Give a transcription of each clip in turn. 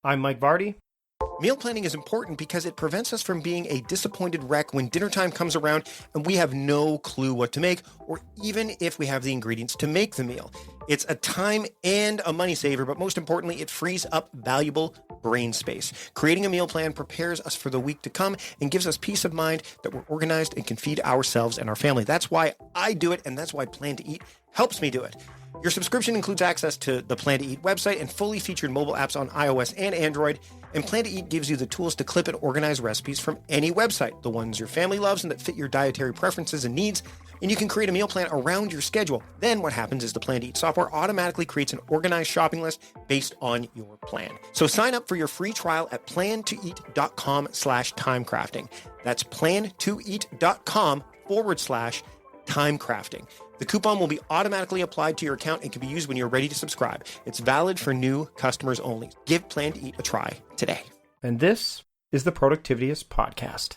I'm Mike Vardy. Meal planning is important because it prevents us from being a disappointed wreck when dinner time comes around and we have no clue what to make, or even if we have the ingredients to make the meal. It's a time and a money saver, but most importantly, it frees up valuable brain space. Creating a meal plan prepares us for the week to come and gives us peace of mind that we're organized and can feed ourselves and our family. That's why I do it, and that's why Plan to Eat helps me do it. Your subscription includes access to the Plan to Eat website and fully featured mobile apps on iOS and Android. And Plan to Eat gives you the tools to clip and organize recipes from any website, the ones your family loves and that fit your dietary preferences and needs. And you can create a meal plan around your schedule. Then what happens is the Plan to Eat software automatically creates an organized shopping list based on your plan. So sign up for your free trial at plantoeat.com/timecrafting. That's plantoeat.com/timecrafting. The coupon will be automatically applied to your account and can be used when you're ready to subscribe. It's valid for new customers only. Give Plan to Eat a try today. And this is the Productivityist Podcast.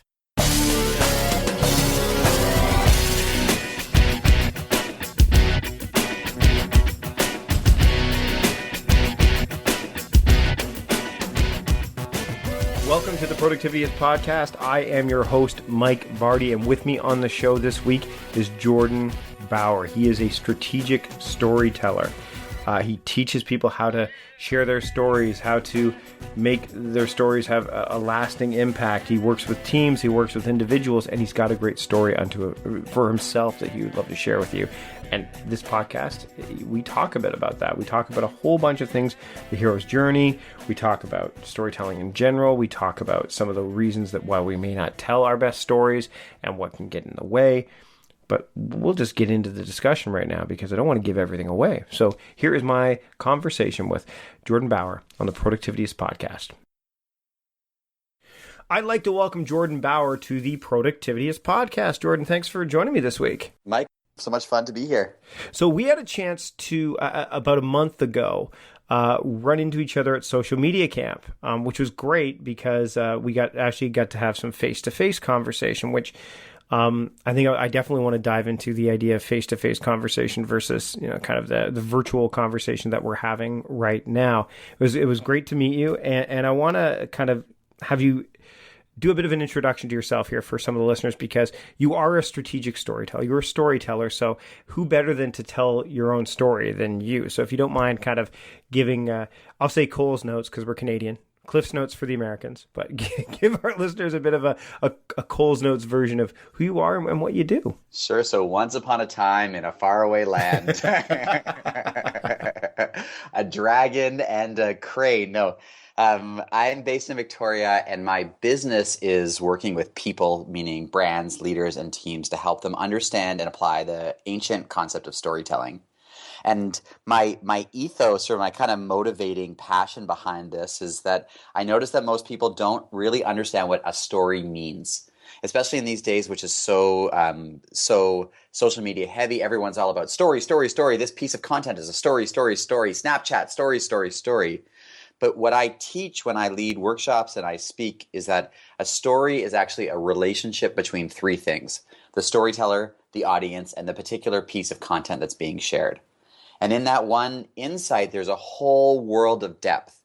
Welcome to the Productivityist Podcast. I am your host, Mike Vardy, and with me on the show this week is Jordan Bauer. He is a strategic storyteller. He teaches people how to share their stories, how to make their stories have a lasting impact. He works with teams, he works with individuals, and he's got a great story for himself that he would love to share with you. And this podcast, we talk a bit about that. We talk about a whole bunch of things, the hero's journey. We talk about storytelling in general. We talk about some of the reasons that why we may not tell our best stories and what can get in the way. But we'll just get into the discussion right now because I don't want to give everything away. So here is my conversation with Jordan Bauer on the Productivityist Podcast. I'd like to welcome Jordan Bauer to the Productivityist Podcast. Jordan, thanks for joining me this week. Mike, so much fun to be here. So we had a chance to, about a month ago, run into each other at social media camp, which was great because we got to have some face-to-face conversation, which I think I definitely want to dive into the idea of face-to-face conversation versus, kind of the virtual conversation that we're having right now. It was great to meet you, and I want to kind of have you do a bit of an introduction to yourself here for some of the listeners, because you are a strategic storyteller. You're a storyteller, so who better than to tell your own story than you? So if you don't mind kind of giving, I'll say Cole's notes because we're Canadian, Cliff's Notes for the Americans, but give our listeners a bit of a Cole's Notes version of who you are and what you do. Sure. So once upon a time in a faraway land, a dragon and a crane. No, I'm based in Victoria, and my business is working with people, meaning brands, leaders, and teams, to help them understand and apply the ancient concept of storytelling. And my ethos, or my kind of motivating passion behind this, is that I notice that most people don't really understand what a story means, especially in these days, which is so social media heavy. Everyone's all about story, story, story. This piece of content is a story, story, story. Snapchat, story, story, story. But what I teach when I lead workshops and I speak is that a story is actually a relationship between three things: the storyteller, the audience, and the particular piece of content that's being shared. And in that one insight, there's a whole world of depth.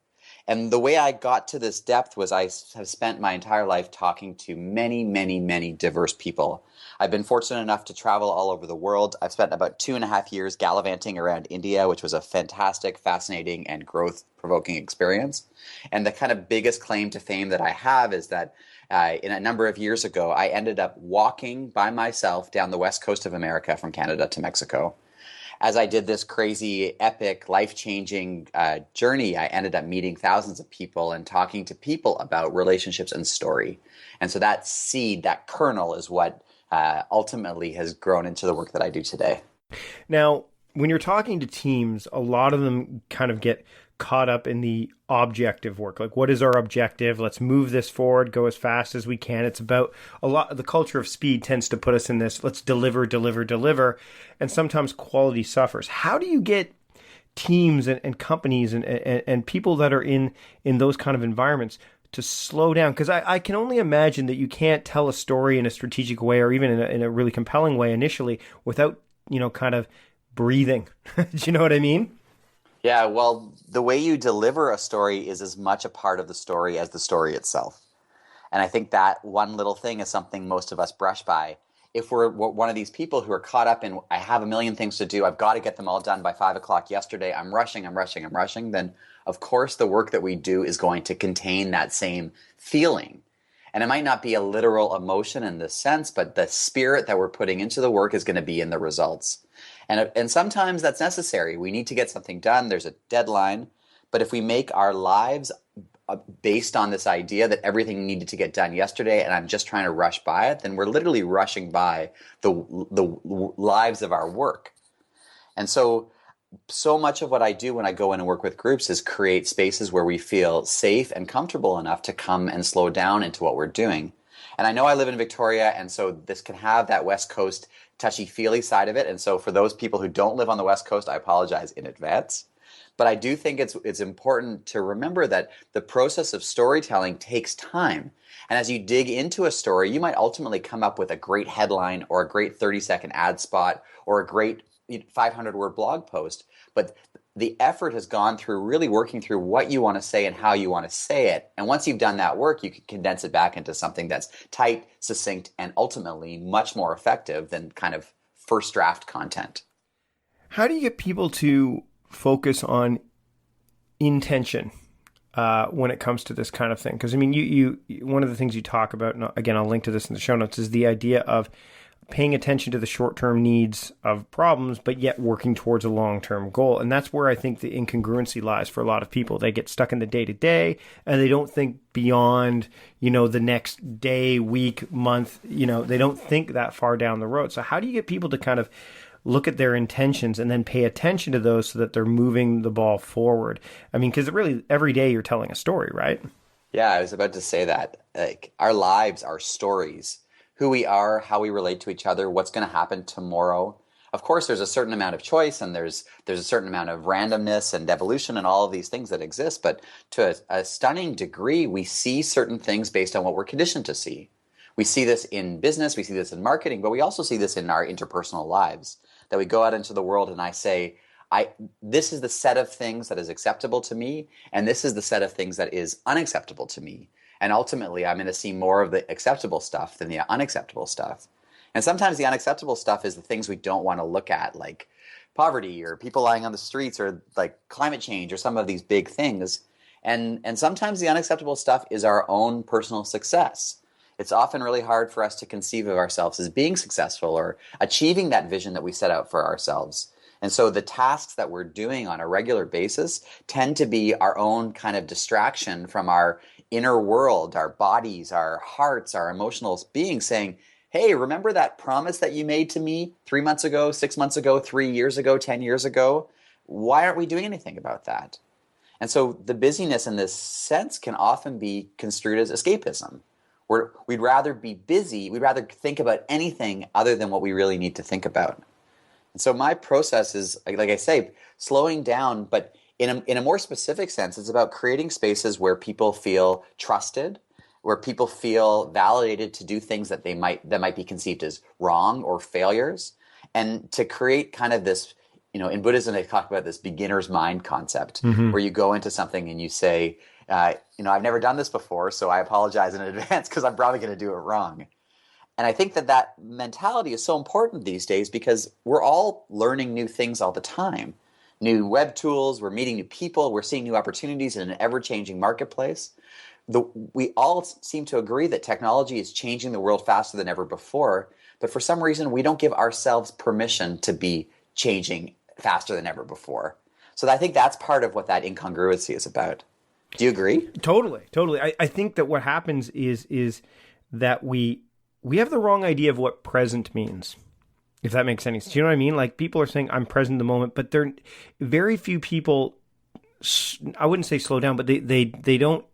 And the way I got to this depth was I have spent my entire life talking to many, many, many diverse people. I've been fortunate enough to travel all over the world. I've spent about 2.5 years gallivanting around India, which was a fantastic, fascinating, and growth-provoking experience. And the kind of biggest claim to fame that I have is that in a number of years ago, I ended up walking by myself down the west coast of America from Canada to Mexico. As I did this crazy, epic, life-changing journey, I ended up meeting thousands of people and talking to people about relationships and story. And so that seed, that kernel, is what ultimately has grown into the work that I do today. Now, when you're talking to teams, a lot of them kind of get caught up in the objective work. Like, what is our objective? Let's move this forward, go as fast as we can. It's about a lot. The culture of speed tends to put us in this, let's deliver, deliver, deliver. And sometimes quality suffers. How do you get teams and companies and people that are in those kind of environments to slow down? Because I can only imagine that you can't tell a story in a strategic way or even in a really compelling way initially without, kind of breathing. Do you know what I mean? Yeah, well, the way you deliver a story is as much a part of the story as the story itself. And I think that one little thing is something most of us brush by. If we're one of these people who are caught up in, I have a million things to do, I've got to get them all done by 5 o'clock yesterday, I'm rushing, then of course the work that we do is going to contain that same feeling. And it might not be a literal emotion in this sense, but the spirit that we're putting into the work is going to be in the results. And sometimes that's necessary. We need to get something done. There's a deadline. But if we make our lives based on this idea that everything needed to get done yesterday and I'm just trying to rush by it, then we're literally rushing by the lives of our work. And so much of what I do when I go in and work with groups is create spaces where we feel safe and comfortable enough to come and slow down into what we're doing. And I know I live in Victoria, and so this can have that West Coast touchy-feely side of it. And so for those people who don't live on the West Coast, I apologize in advance. But I do think it's important to remember that the process of storytelling takes time. And as you dig into a story, you might ultimately come up with a great headline or a great 30-second ad spot or a great 500-word blog post. But the effort has gone through really working through what you want to say and how you want to say it. And once you've done that work, you can condense it back into something that's tight, succinct, and ultimately much more effective than kind of first draft content. How do you get people to focus on intention when it comes to this kind of thing? Because I mean, you one of the things you talk about, and again, I'll link to this in the show notes, is the idea of paying attention to the short-term needs of problems, but yet working towards a long-term goal. And that's where I think the incongruency lies for a lot of people. They get stuck in the day-to-day and they don't think beyond, the next day, week, month, they don't think that far down the road. So how do you get people to kind of look at their intentions and then pay attention to those so that they're moving the ball forward? I mean, because really every day you're telling a story, right? Yeah, I was about to say that. Like, our lives are stories. Who we are, how we relate to each other, what's going to happen tomorrow. Of course, there's a certain amount of choice and there's a certain amount of randomness and evolution and all of these things that exist. But to a stunning degree, we see certain things based on what we're conditioned to see. We see this in business, we see this in marketing, but we also see this in our interpersonal lives. That we go out into the world and I say, this is the set of things that is acceptable to me, and this is the set of things that is unacceptable to me. And ultimately, I'm going to see more of the acceptable stuff than the unacceptable stuff. And sometimes the unacceptable stuff is the things we don't want to look at, like poverty or people lying on the streets or like climate change or some of these big things. And sometimes the unacceptable stuff is our own personal success. It's often really hard for us to conceive of ourselves as being successful or achieving that vision that we set out for ourselves. And so the tasks that we're doing on a regular basis tend to be our own kind of distraction from our inner world, our bodies, our hearts, our emotional being, saying, hey, remember that promise that you made to me 3 months ago, 6 months ago, 3 years ago, 10 years ago? Why aren't we doing anything about that? And so the busyness in this sense can often be construed as escapism. We'd rather be busy, we'd rather think about anything other than what we really need to think about. And so my process is, like I say, slowing down, but in a more specific sense, it's about creating spaces where people feel trusted, where people feel validated to do things that might be conceived as wrong or failures, and to create kind of this, in Buddhism they talk about this beginner's mind concept, where you go into something and you say, I've never done this before, so I apologize in advance because I'm probably going to do it wrong. And I think that mentality is so important these days because we're all learning new things all the time. New web tools, we're meeting new people, we're seeing new opportunities in an ever-changing marketplace. We all seem to agree that technology is changing the world faster than ever before, but for some reason we don't give ourselves permission to be changing faster than ever before. So I think that's part of what that incongruency is about. Do you agree? Totally. I think that what happens is that we have the wrong idea of what present means. If that makes any sense. Do you know what I mean? Like, people are saying, I'm present in the moment, but there very few people, I wouldn't say slow down, but they don't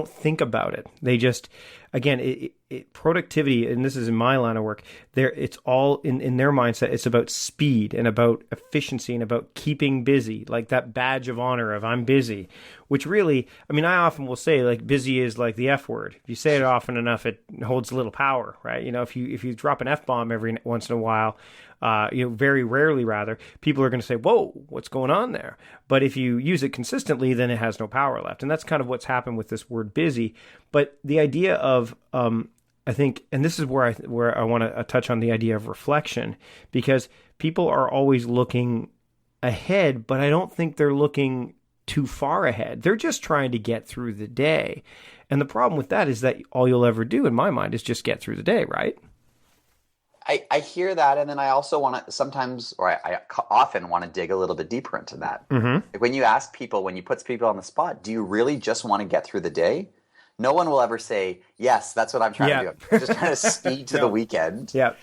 think about it. They just, again, productivity, and this is in my line of work, it's all in their mindset. It's about speed and about efficiency and about keeping busy, like that badge of honor of I'm busy, which really, I mean, I often will say like busy is like the F word. If you say it often enough, it holds little power, right? You know, if you drop an F-bomb every once in a while, very rarely rather, people are going to say, whoa, what's going on there? But if you use it consistently, then it has no power left. And that's kind of what's happened with this word busy. But the idea of, I think, and this is where I want to touch on the idea of reflection, because people are always looking ahead, but I don't think they're looking too far ahead. They're just trying to get through the day. And the problem with that is that all you'll ever do, in my mind, is just get through the day, right? I hear that, and then I also want to sometimes, or I often want to dig a little bit deeper into that. Mm-hmm. Like when you ask people, when you put people on the spot, do you really just want to get through the day? No one will ever say, yes, that's what I'm trying to do. I'm just trying to speed to the weekend. Yeah.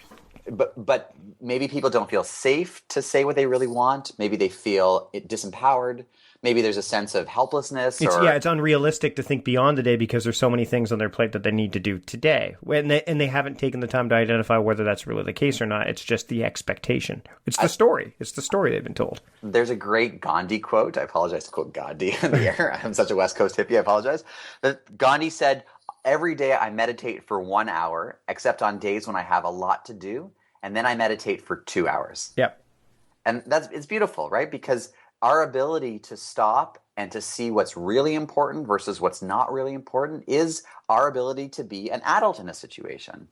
But maybe people don't feel safe to say what they really want. Maybe they feel disempowered. Maybe there's a sense of helplessness. It's unrealistic to think beyond the day because there's so many things on their plate that they need to do today. And they haven't taken the time to identify whether that's really the case or not. It's just the expectation. It's the story. It's the story they've been told. There's a great Gandhi quote. I apologize to quote Gandhi in the air. I'm such a West Coast hippie. I apologize. But Gandhi said, every day I meditate for 1 hour, except on days when I have a lot to do. And then I meditate for 2 hours. Yep. And it's beautiful, right? Because our ability to stop and to see what's really important versus what's not really important is our ability to be an adult in a situation.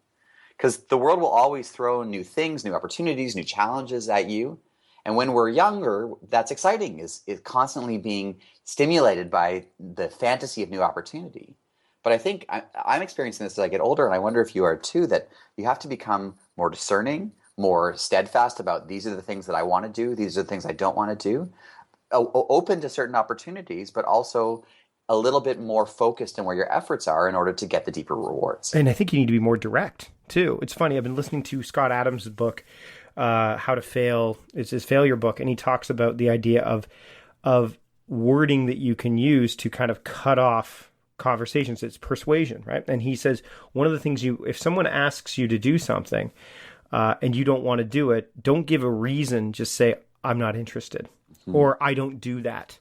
Because the world will always throw new things, new opportunities, new challenges at you. And when we're younger, that's exciting, is constantly being stimulated by the fantasy of new opportunity. But I think I'm experiencing this as I get older, and I wonder if you are too, that you have to become more discerning, more steadfast about these are the things that I want to do, these are the things I don't want to do. Open to certain opportunities, but also a little bit more focused on where your efforts are in order to get the deeper rewards. And I think you need to be more direct, too. It's funny, I've been listening to Scott Adams' book, How to Fail. It's his failure book, and he talks about the idea of wording that you can use to kind of cut off conversations. It's persuasion, right? And he says, one of the things if someone asks you to do something and you don't want to do it, don't give a reason, just say, I'm not interested. Or I don't do that.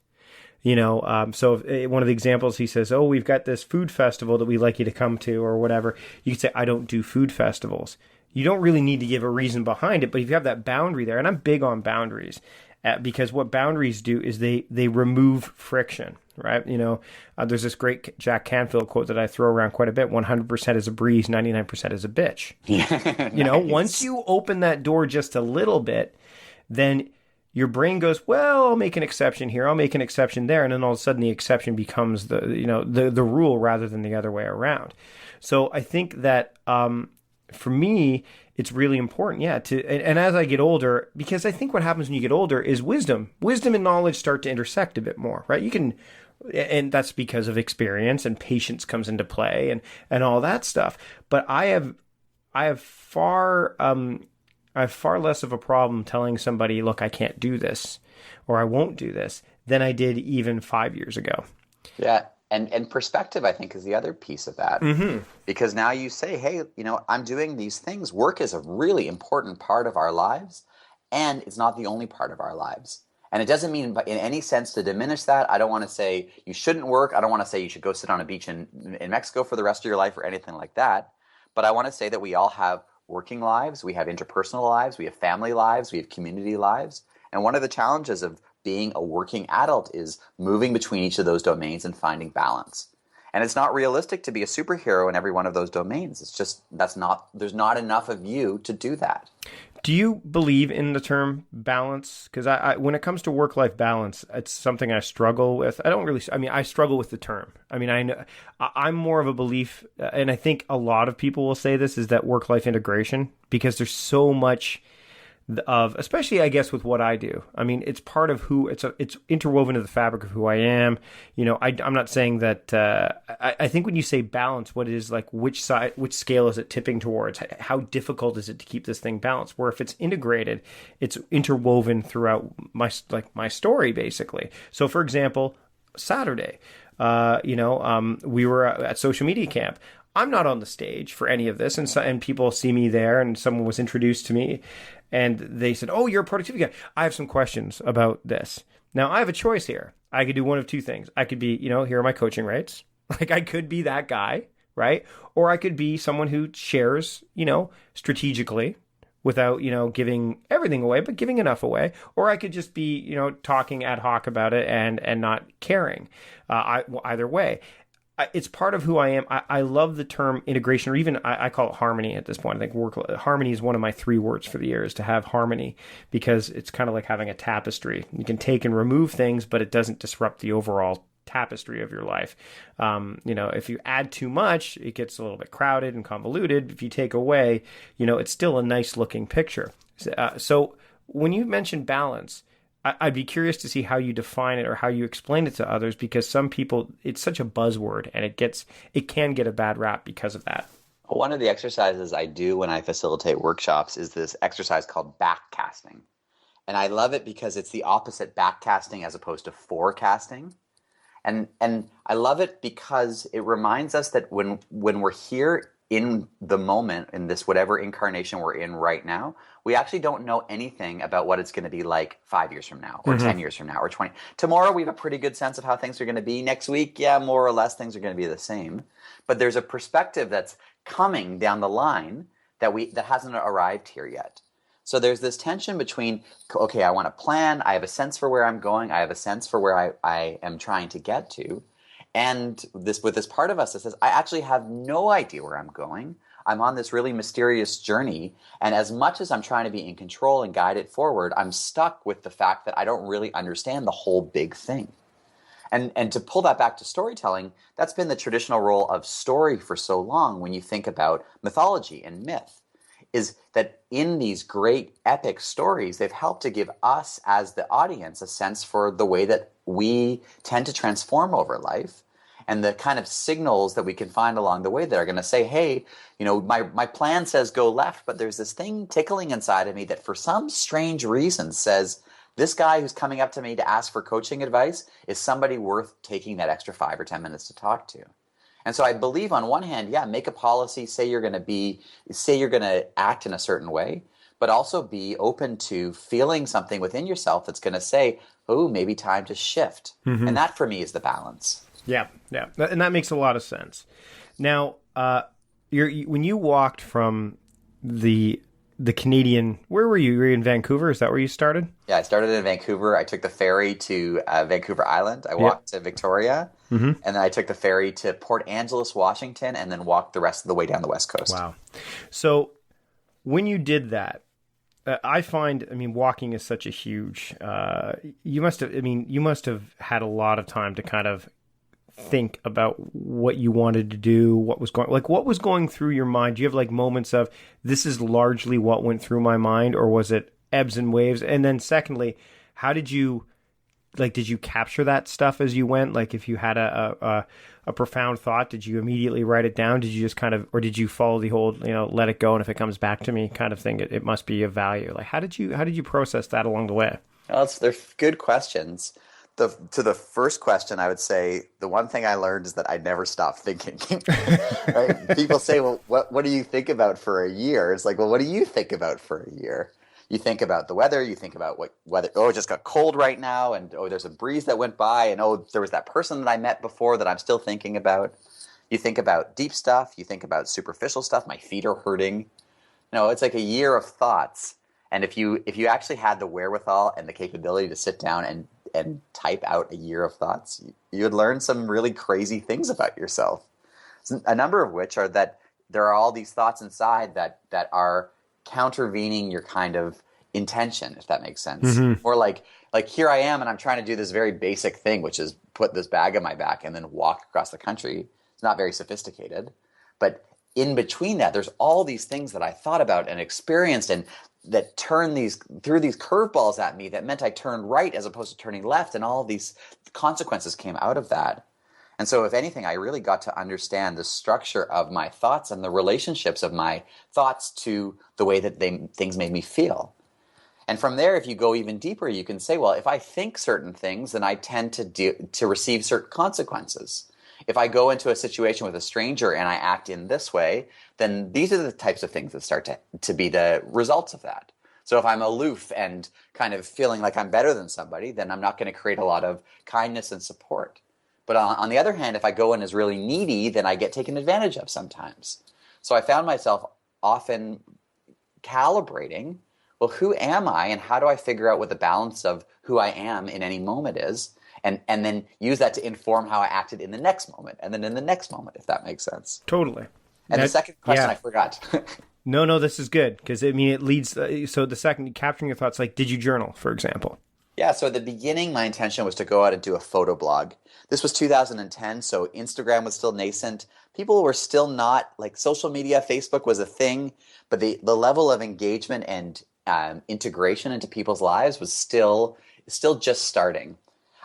You know, so one of the examples, he says, oh, we've got this food festival that we'd like you to come to or whatever. You could say, I don't do food festivals. You don't really need to give a reason behind it, but if you have that boundary there, and I'm big on boundaries, because what boundaries do is they remove friction, right? You know, there's this great Jack Canfield quote that I throw around quite a bit, 100% is a breeze, 99% is a bitch. Yeah, you know, once you open that door just a little bit, then your brain goes, well, I'll make an exception here, I'll make an exception there, and then all of a sudden the exception becomes the rule rather than the other way around. So I think that for me, it's really important, and as I get older, because I think what happens when you get older is wisdom and knowledge start to intersect a bit more, right? You can, and that's because of experience and patience comes into play and all that stuff. But I have far less of a problem telling somebody, look, I can't do this or I won't do this than I did even 5 years ago. Yeah. And perspective, I think, is the other piece of that. Mm-hmm. Because now you say, hey, you know, I'm doing these things. Work is a really important part of our lives, and it's not the only part of our lives. And it doesn't mean in any sense to diminish that. I don't want to say you shouldn't work. I don't want to say you should go sit on a beach in Mexico for the rest of your life or anything like that. But I want to say that we all have working lives, we have interpersonal lives, we have family lives, we have community lives. And one of the challenges of being a working adult is moving between each of those domains and finding balance. And it's not realistic to be a superhero in every one of those domains. It's just there's not enough of you to do that. Do you believe in the term balance? Because I when it comes to work-life balance, it's something I struggle with. I struggle with the term. I mean, I know I'm more of a belief, and I think a lot of people will say this, is that work-life integration, because there's so much of, especially I guess with what I do. I mean, it's part of who, it's interwoven into the fabric of who I am. You know, I'm not saying that, I think when you say balance, what it is, like which scale is it tipping towards? How difficult is it to keep this thing balanced? Where if it's integrated, it's interwoven throughout my story basically. So for example, Saturday, we were at social media camp. I'm not on the stage for any of this, and people see me there, and someone was introduced to me, and they said, "Oh, you're a productivity guy. I have some questions about this." Now, I have a choice here. I could do one of two things. I could be, here are my coaching rates. Like, I could be that guy, right? Or I could be someone who shares, strategically without, giving everything away, but giving enough away. Or I could just be, talking ad hoc about it and not caring. Either way. It's part of who I am. I love the term integration, or even I call it harmony at this point. I think harmony is one of my 3 words for the year, is to have harmony, because it's kind of like having a tapestry. You can take and remove things, but it doesn't disrupt the overall tapestry of your life. If you add too much, it gets a little bit crowded and convoluted. If you take away, it's still a nice looking picture. So when you mention balance, I'd be curious to see how you define it or how you explain it to others, because some people, it's such a buzzword, and it can get a bad rap because of that. One of the exercises I do when I facilitate workshops is this exercise called backcasting. And I love it because it's the opposite, backcasting as opposed to forecasting. And I love it because it reminds us that when we're here in the moment, in this whatever incarnation we're in right now, we actually don't know anything about what it's going to be like 5 years from now, or 10 years from now, or 20. Tomorrow we have a pretty good sense of how things are going to be. Next week, more or less things are going to be the same. But there's a perspective that's coming down the line that hasn't arrived here yet. So there's this tension between, okay, I want to plan, I have a sense for where I'm going, I have a sense for where I am trying to get to, and with this part of us that says, I actually have no idea where I'm going. I'm on this really mysterious journey, and as much as I'm trying to be in control and guide it forward, I'm stuck with the fact that I don't really understand the whole big thing. And to pull that back to storytelling, that's been the traditional role of story for so long when you think about mythology and myth, is that in these great epic stories, they've helped to give us as the audience a sense for the way that we tend to transform over life, and the kind of signals that we can find along the way that are going to say, hey, my plan says go left, but there's this thing tickling inside of me that for some strange reason says, this guy who's coming up to me to ask for coaching advice is somebody worth taking that extra 5 or 10 minutes to talk to. And so I believe on one hand, make a policy, say you're going to act in a certain way, but also be open to feeling something within yourself that's going to say, oh, maybe time to shift. Mm-hmm. And that for me is the balance. Yeah. And that makes a lot of sense. Now, when you walked from the Canadian, where were you? You were in Vancouver? Is that where you started? Yeah, I started in Vancouver. I took the ferry to Vancouver Island. I walked to Victoria, and then I took the ferry to Port Angeles, Washington, and then walked the rest of the way down the West Coast. Wow. So when you did that, I find, walking is such a huge, you must have had a lot of time to kind of think about what you wanted to do, what was going through your mind? Do you have moments of, this is largely what went through my mind, or was it ebbs and waves? And then secondly, how did you capture that stuff as you went? If you had a profound thought, did you immediately write it down? Did you just or did you follow the whole, let it go, and if it comes back to me kind of thing, it must be of value? How did you process that along the way? Well, they're good questions. To the first question, I would say the one thing I learned is that I never stop thinking. Right? People say, well, what do you think about for a year? It's well, what do you think about for a year? You think about the weather, you think about what weather, it just got cold right now, and there's a breeze that went by, and there was that person that I met before that I'm still thinking about. You think about deep stuff, you think about superficial stuff, my feet are hurting. It's like a year of thoughts. And if you actually had the wherewithal and the capability to sit down and type out a year of thoughts, you would learn some really crazy things about yourself. A number of which are that there are all these thoughts inside that are countervening your kind of intention, if that makes sense. Mm-hmm. Or like here I am and I'm trying to do this very basic thing, which is put this bag on my back and then walk across the country. It's not very sophisticated, but in between that, there's all these things that I thought about and experienced, and that threw these curveballs at me that meant I turned right as opposed to turning left, and all of these consequences came out of that. And so if anything, I really got to understand the structure of my thoughts and the relationships of my thoughts to the way that things made me feel. And from there, if you go even deeper, you can say, well, if I think certain things, then I tend to receive certain consequences. if I go into a situation with a stranger and I act in this way, then these are the types of things that start to be the results of that. So if I'm aloof and kind of feeling like I'm better than somebody, then I'm not going to create a lot of kindness and support. But on the other hand, if I go in as really needy, then I get taken advantage of sometimes. So I found myself often calibrating, well, who am I and how do I figure out what the balance of who I am in any moment is? And then use that to inform how I acted in the next moment and then in the next moment, if that makes sense. Totally. And the second question I forgot. No, this is good because it leads. So the second, capturing your thoughts, like, did you journal, for example? Yeah. So at the beginning, my intention was to go out and do a photo blog. This was 2010. So Instagram was still nascent. People were still not like social media. Facebook was a thing, but the level of engagement and integration into people's lives was still just starting.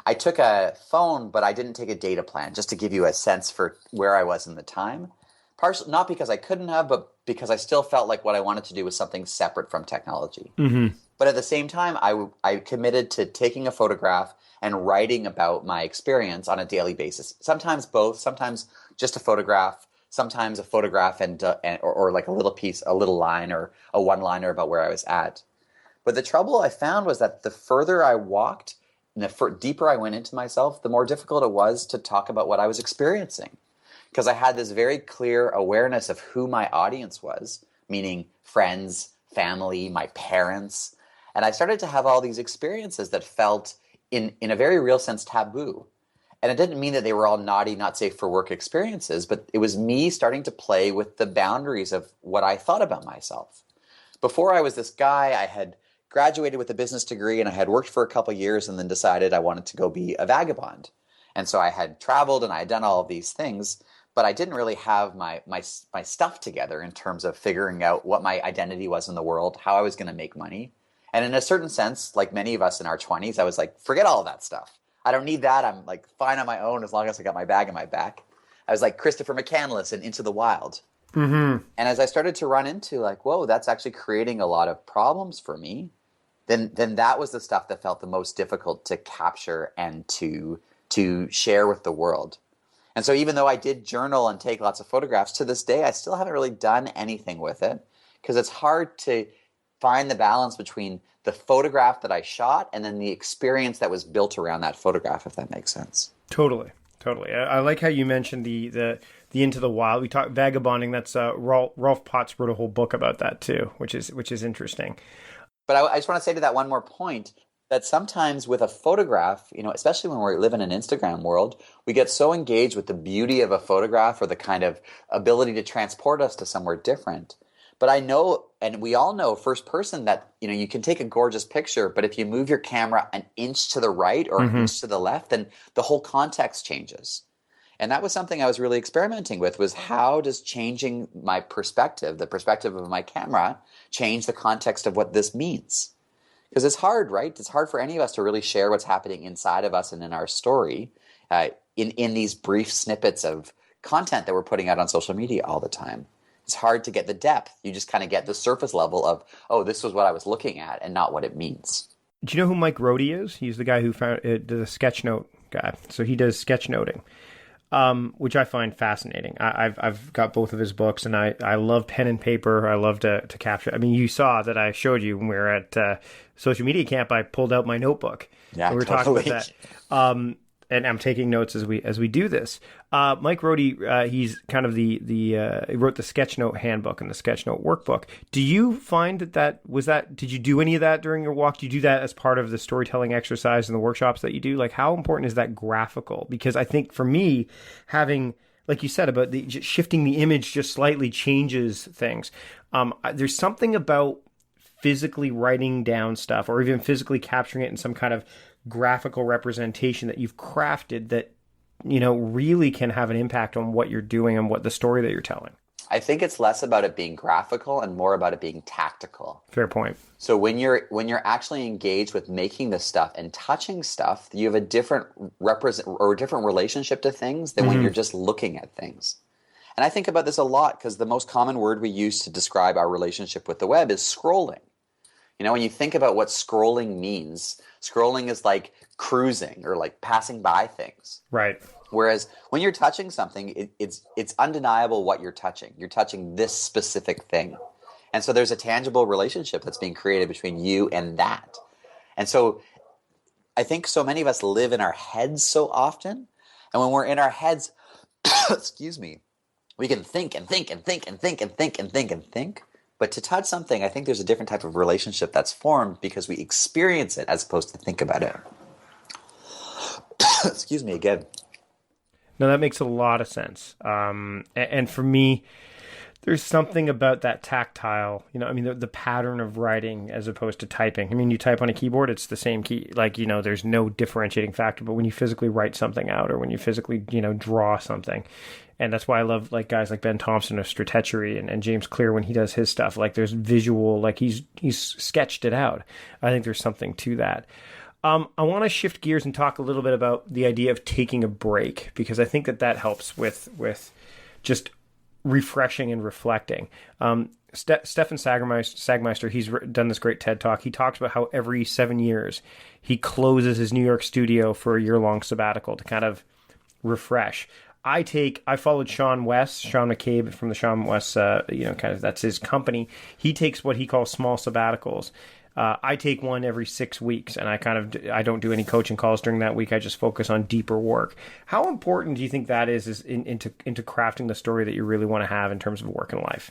I took a phone, but I didn't take a data plan, just to give you a sense for where I was in the time. Partially, not because I couldn't have, but because I still felt like what I wanted to do was something separate from technology. Mm-hmm. But at the same time, I committed to taking a photograph and writing about my experience on a daily basis. Sometimes both, sometimes just a photograph, sometimes a photograph or like a little piece, a little line or a one-liner about where I was at. But the trouble I found was that the further I walked, and the deeper I went into myself, the more difficult it was to talk about what I was experiencing. Because I had this very clear awareness of who my audience was, meaning friends, family, my parents. And I started to have all these experiences that felt, in a very real sense, taboo. And it didn't mean that they were all naughty, not safe for work experiences, but it was me starting to play with the boundaries of what I thought about myself. Before I was this guy, I had graduated with a business degree and I had worked for a couple of years and then decided I wanted to go be a vagabond. And so I had traveled and I had done all of these things, but I didn't really have my stuff together in terms of figuring out what my identity was in the world, how I was going to make money. And in a certain sense, like many of us in our 20s, I was like, forget all of that stuff. I don't need that. I'm like fine on my own as long as I got my bag in my back. I was like Christopher McCandless in Into the Wild. Mm-hmm. And as I started to run into like, whoa, that's actually creating a lot of problems for me, then that was the stuff that felt the most difficult to capture and to share with the world. And so even though I did journal and take lots of photographs, to this day, I still haven't really done anything with it because it's hard to find the balance between the photograph that I shot and then the experience that was built around that photograph, if that makes sense. Totally. I like how you mentioned the Into the Wild. We talked vagabonding. That's Rolf Potts wrote a whole book about that too, which is interesting. But I just want to say to that one more point, that sometimes with a photograph, especially when we live in an Instagram world, we get so engaged with the beauty of a photograph or the kind of ability to transport us to somewhere different. But I know, and we all know first person that, you can take a gorgeous picture, but if you move your camera an inch to the right or an inch to the left, then the whole context changes. And that was something I was really experimenting with, was how does changing my perspective, the perspective of my camera, change the context of what this means? Because it's hard, right? It's hard for any of us to really share what's happening inside of us and in our story in these brief snippets of content that we're putting out on social media all the time. It's hard to get the depth. You just kind of get the surface level of, oh, this was what I was looking at and not what it means. Do you know who Mike Rohde is? He's the guy who found the sketchnote guy. So he does sketchnoting, which I find fascinating. I've got both of his books, and I love pen and paper. I love to capture. I mean, you saw that I showed you when we were at social media camp. I pulled out my notebook. Yeah, we were totally. talking about that. And I'm taking notes as we do this. Mike Rohde, he's kind of he wrote the Sketchnote handbook and the Sketchnote workbook. Do you find did you do any of that during your walk? Do you do that as part of the storytelling exercise and the workshops that you do? Like, how important is that graphical? Because I think for me, having, like you said, about shifting the image just slightly changes things. There's something about physically writing down stuff or even physically capturing it in some kind of graphical representation that you've crafted that, really can have an impact on what you're doing and what the story that you're telling. I think it's less about it being graphical and more about it being tactical. Fair point. So when you're actually engaged with making this stuff and touching stuff, you have a different relationship to things than when you're just looking at things. And I think about this a lot because the most common word we use to describe our relationship with the web is scrolling. When you think about what scrolling means, scrolling is like cruising or like passing by things. Right. Whereas when you're touching something, it's undeniable what you're touching. You're touching this specific thing. And so there's a tangible relationship that's being created between you and that. And so I think so many of us live in our heads so often. And when we're in our heads, excuse me, we can think and think and think and think and think and think and think. But to touch something, I think there's a different type of relationship that's formed because we experience it as opposed to think about it. Excuse me again. No, that makes a lot of sense. And for me, there's something about that tactile, the pattern of writing as opposed to typing. I mean, you type on a keyboard, it's the same key. Like, there's no differentiating factor. But when you physically write something out or when you physically, draw something, and that's why I love like guys like Ben Thompson of Stratechery and James Clear when he does his stuff. Like there's visual, like he's sketched it out. I think there's something to that. I want to shift gears and talk a little bit about the idea of taking a break, because I think that helps with just refreshing and reflecting. Stefan Sagmeister, he's done this great TED Talk. He talks about how every 7 years he closes his New York studio for a year-long sabbatical to kind of refresh. I followed Sean McCabe from the Sean West, that's his company. He takes what he calls small sabbaticals. I take one every 6 weeks, and I don't do any coaching calls during that week. I just focus on deeper work. How important do you think that is into crafting the story that you really want to have in terms of work and life?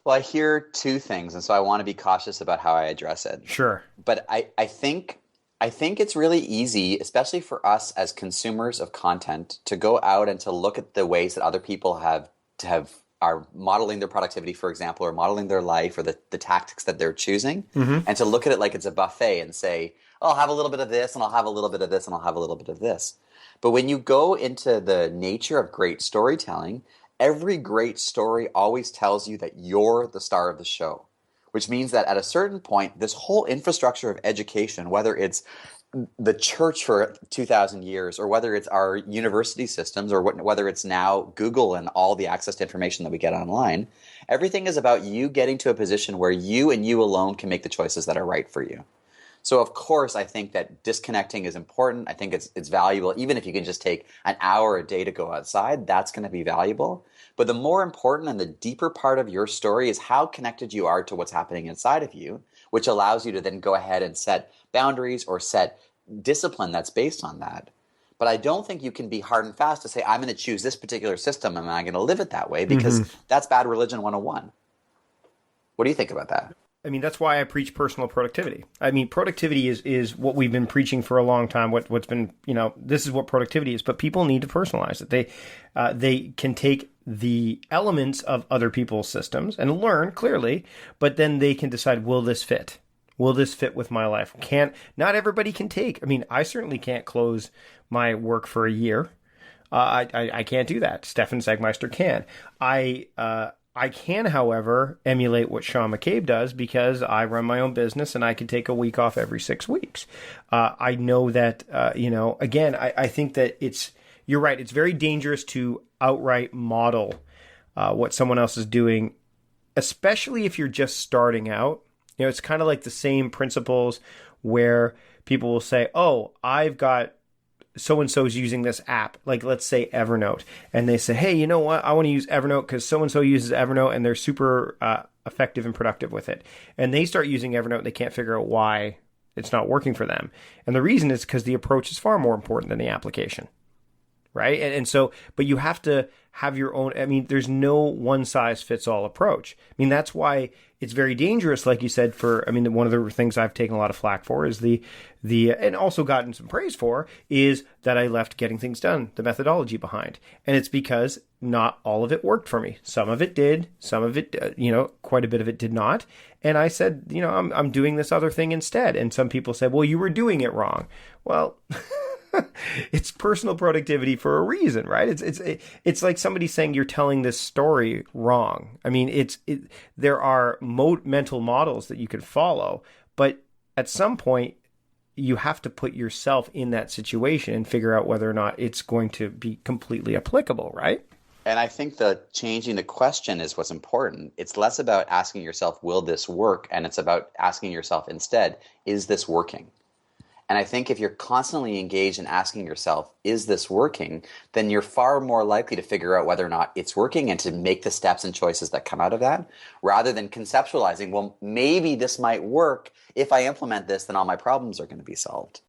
Well, I hear two things, and so I want to be cautious about how I address it. Sure. But I think it's really easy, especially for us as consumers of content, to go out and to look at the ways that other people are modeling their productivity, for example, or modeling their life or the tactics that they're choosing, and to look at it like it's a buffet and say, oh, I'll have a little bit of this, and I'll have a little bit of this, and I'll have a little bit of this. But when you go into the nature of great storytelling, every great story always tells you that you're the star of the show, which means that at a certain point, this whole infrastructure of education, whether it's the church for 2,000 years, or whether it's our university systems, or whether it's now Google and all the access to information that we get online, everything is about you getting to a position where you and you alone can make the choices that are right for you. So of course, I think that disconnecting is important. I think it's valuable. Even if you can just take an hour a day to go outside, that's going to be valuable. But the more important and the deeper part of your story is how connected you are to what's happening inside of you, which allows you to then go ahead and set boundaries or set discipline that's based on that. But I don't think you can be hard and fast to say, I'm going to choose this particular system and I'm going to live it that way, because that's bad religion 101. What do you think about that? I mean, that's why I preach personal productivity. I mean, productivity is what we've been preaching for a long time. What's been, this is what productivity is, but people need to personalize it. They can take the elements of other people's systems and learn clearly, but then they can decide, will this fit? Will this fit with my life? Not everybody can take. I mean, I certainly can't close my work for a year. I can't do that. Stefan Sagmeister can. I can, however, emulate what Sean McCabe does, because I run my own business and I can take a week off every 6 weeks. I know that, again, I think that you're right. It's very dangerous to outright model what someone else is doing, especially if you're just starting out. It's kind of like the same principles where people will say, oh, I've got so-and-so's using this app, like let's say Evernote. And they say, hey, you know what? I want to use Evernote because so-and-so uses Evernote and they're super effective and productive with it. And they start using Evernote and they can't figure out why it's not working for them. And the reason is because the approach is far more important than the application. Right. And so, but you have to have your own. I mean, there's no one size fits all approach. I mean, that's why it's very dangerous, like you said, one of the things I've taken a lot of flack for is and also gotten some praise for, is that I left getting things done, the methodology behind. And it's because not all of it worked for me. Some of it did, some of it, quite a bit of it did not. And I said, I'm doing this other thing instead. And some people said, well, you were doing it wrong. Well, it's personal productivity for a reason, right? It's like somebody saying you're telling this story wrong. I mean, there are mental models that you could follow, but at some point you have to put yourself in that situation and figure out whether or not it's going to be completely applicable, right? And I think that changing the question is what's important. It's less about asking yourself, will this work? And it's about asking yourself instead, is this working? And I think if you're constantly engaged in asking yourself, is this working? Then you're far more likely to figure out whether or not it's working and to make the steps and choices that come out of that, rather than conceptualizing, well, maybe this might work. If I implement this, then all my problems are going to be solved.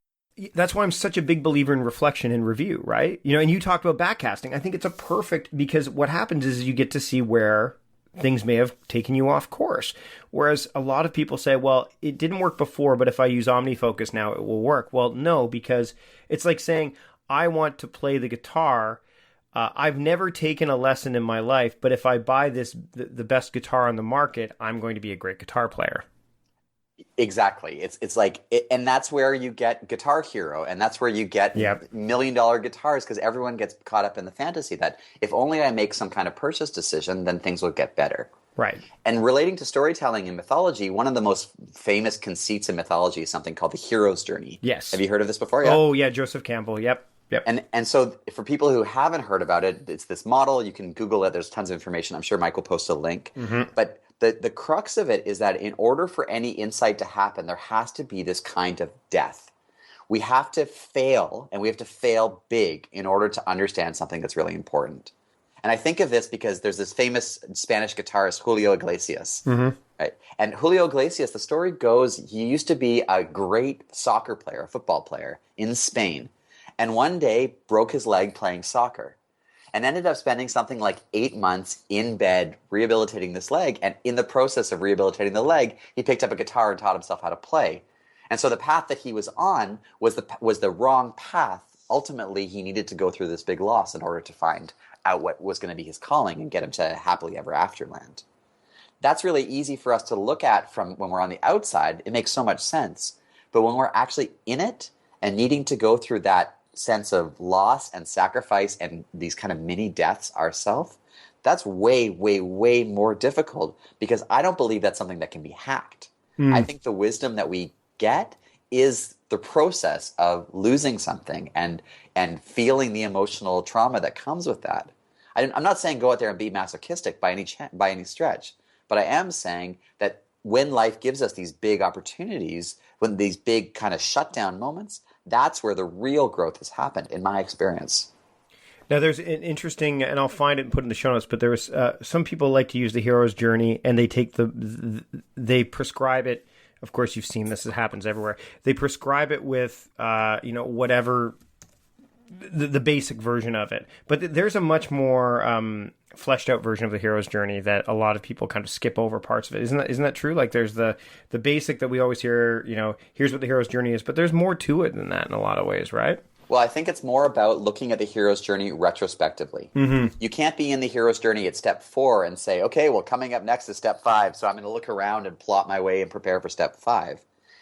That's why I'm such a big believer in reflection and review, right? You know, and you talked about backcasting. I think it's a perfect, because what happens is you get to see where things may have taken you off course. Whereas a lot of people say, well, it didn't work before, but if I use OmniFocus now, it will work. Well, no, because it's like saying, I want to play the guitar. I've never taken a lesson in my life, but if I buy the best guitar on the market, I'm going to be a great guitar player. Exactly. It's like, and that's where you get Guitar Hero, and that's where you get $1 million guitars, because everyone gets caught up in the fantasy that if only I make some kind of purchase decision, then things will get better. Right. And relating to storytelling and mythology, one of the most famous conceits in mythology is something called the hero's journey. Yes. Have you heard of this before? Yeah? Oh, yeah, Joseph Campbell. Yep. And so for people who haven't heard about it, it's this model. You can Google it. There's tons of information. I'm sure Mike will post a link. Mm-hmm. But the crux of it is that in order for any insight to happen, there has to be this kind of death. We have to fail, and we have to fail big in order to understand something that's really important. And I think of this because there's this famous Spanish guitarist, Julio Iglesias. Mm-hmm. Right? And Julio Iglesias, the story goes, he used to be a great soccer player, a football player in Spain. And one day broke his leg playing soccer. And ended up spending something like 8 months in bed rehabilitating this leg. And in the process of rehabilitating the leg, he picked up a guitar and taught himself how to play. And so the path that he was on was the wrong path. Ultimately, he needed to go through this big loss in order to find out what was going to be his calling and get him to happily ever after land. That's really easy for us to look at from when we're on the outside. It makes so much sense. But when we're actually in it and needing to go through that sense of loss and sacrifice and these kind of mini deaths ourselves, that's way, way, way more difficult, because I don't believe that's something that can be hacked. I think the wisdom that we get is the process of losing something and feeling the emotional trauma that comes with that. I'm not saying go out there and be masochistic by any stretch, but I am saying that when life gives us these big opportunities, when these big kind of shutdown moments, that's where the real growth has happened, in my experience. Now, there's an interesting, and I'll find it and put it in the show notes, but there was some people like to use the hero's journey, and they take they prescribe it. Of course, you've seen this; it happens everywhere. They prescribe it with, whatever the basic version of it. But there's a much more fleshed out version of the hero's journey that a lot of people kind of skip over parts of it. Isn't that true? Like there's the basic that we always hear, here's what the hero's journey is, but there's more to it than that in a lot of ways, right? Well, I think it's more about looking at the hero's journey retrospectively. Mm-hmm. You can't be in the hero's journey at step 4 and say, okay, well, coming up next is step 5, so I'm going to look around and plot my way and prepare for step 5.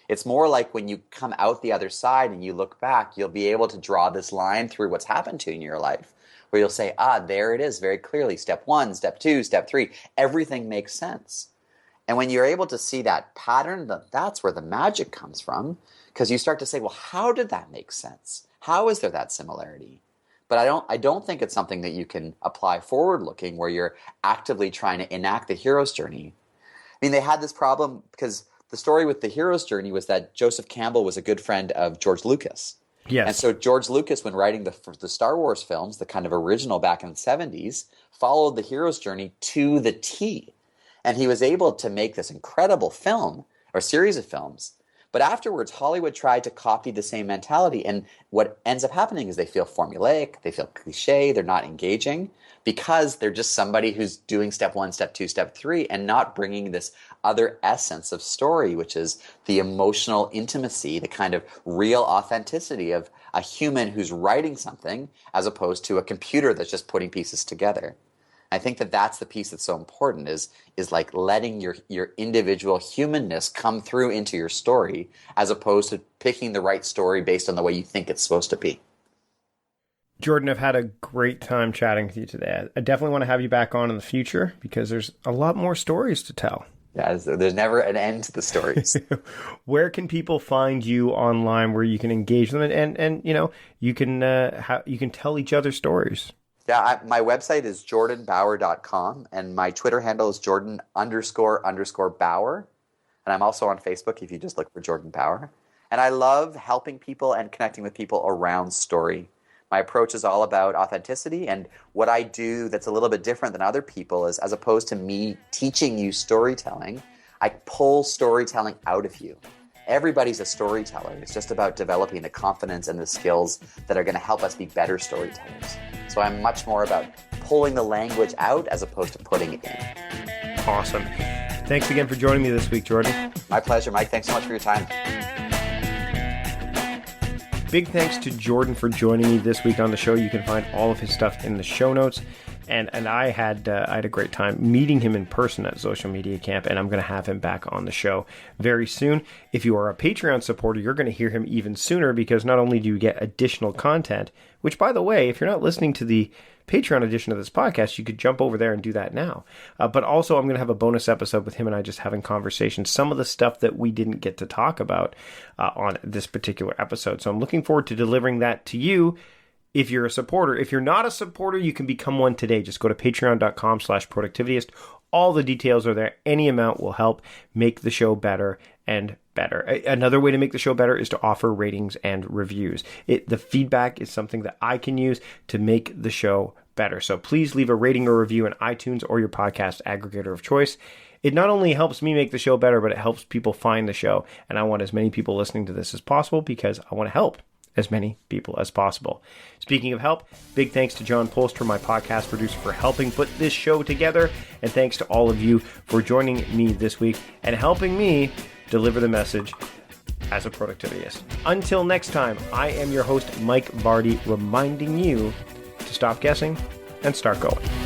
It's more like when you come out the other side and you look back, you'll be able to draw this line through what's happened to you in your life, where you'll say, there it is very clearly. Step 1, step 2, step 3, everything makes sense. And when you're able to see that pattern, that's where the magic comes from, because you start to say, well, how did that make sense? How is there that similarity? But I don't think it's something that you can apply forward-looking, where you're actively trying to enact the hero's journey. I mean, they had this problem because the story with the hero's journey was that Joseph Campbell was a good friend of George Lucas. Yes. And so George Lucas, when writing the Star Wars films, the kind of original back in the 70s, followed the hero's journey to the T. And he was able to make this incredible film, or series of films. But afterwards, Hollywood tried to copy the same mentality. And what ends up happening is they feel formulaic, they feel cliche, they're not engaging, because they're just somebody who's doing step 1, step 2, step 3, and not bringing this other essence of story, which is the emotional intimacy, the kind of real authenticity of a human who's writing something, as opposed to a computer that's just putting pieces together. I think that's the piece that's so important, is like letting your individual humanness come through into your story, as opposed to picking the right story based on the way you think it's supposed to be. Jordan, I've had a great time chatting with you today. I definitely want to have you back on in the future, because there's a lot more stories to tell. Yeah, there's never an end to the stories. Where can people find you online where you can engage them and you can tell each other stories? Yeah, my website is jordanbauer.com, and my Twitter handle is Jordan__Bauer. And I'm also on Facebook if you just look for Jordan Bauer. And I love helping people and connecting with people around story. My approach is all about authenticity, and what I do that's a little bit different than other people is, as opposed to me teaching you storytelling, I pull storytelling out of you. Everybody's a storyteller. It's just about developing the confidence and the skills that are going to help us be better storytellers. So I'm much more about pulling the language out as opposed to putting it in. Awesome. Thanks again for joining me this week, Jordan. My pleasure, Mike. Thanks so much for your time. Big thanks to Jordan for joining me this week on the show. You can find all of his stuff in the show notes. And I had a great time meeting him in person at Social Media Camp, and I'm going to have him back on the show very soon. If you are a Patreon supporter, you're going to hear him even sooner, because not only do you get additional content, which, by the way, if you're not listening to the Patreon edition of this podcast, you could jump over there and do that now. But also, I'm going to have a bonus episode with him and I just having conversations, some of the stuff that we didn't get to talk about on this particular episode. So I'm looking forward to delivering that to you. If you're a supporter. If you're not a supporter, you can become one today. Just go to patreon.com/productivityist. All the details are there. Any amount will help make the show better and better. Another way to make the show better is to offer ratings and reviews. The feedback is something that I can use to make the show better. So please leave a rating or review in iTunes or your podcast aggregator of choice. It not only helps me make the show better, but it helps people find the show. And I want as many people listening to this as possible, because I want to help as many people as possible. Speaking of help, big thanks to John Polster, my podcast producer, for helping put this show together. And thanks to all of you for joining me this week and helping me deliver the message as a productivityist. Until next time, I am your host, Mike Vardy, reminding you to stop guessing and start going.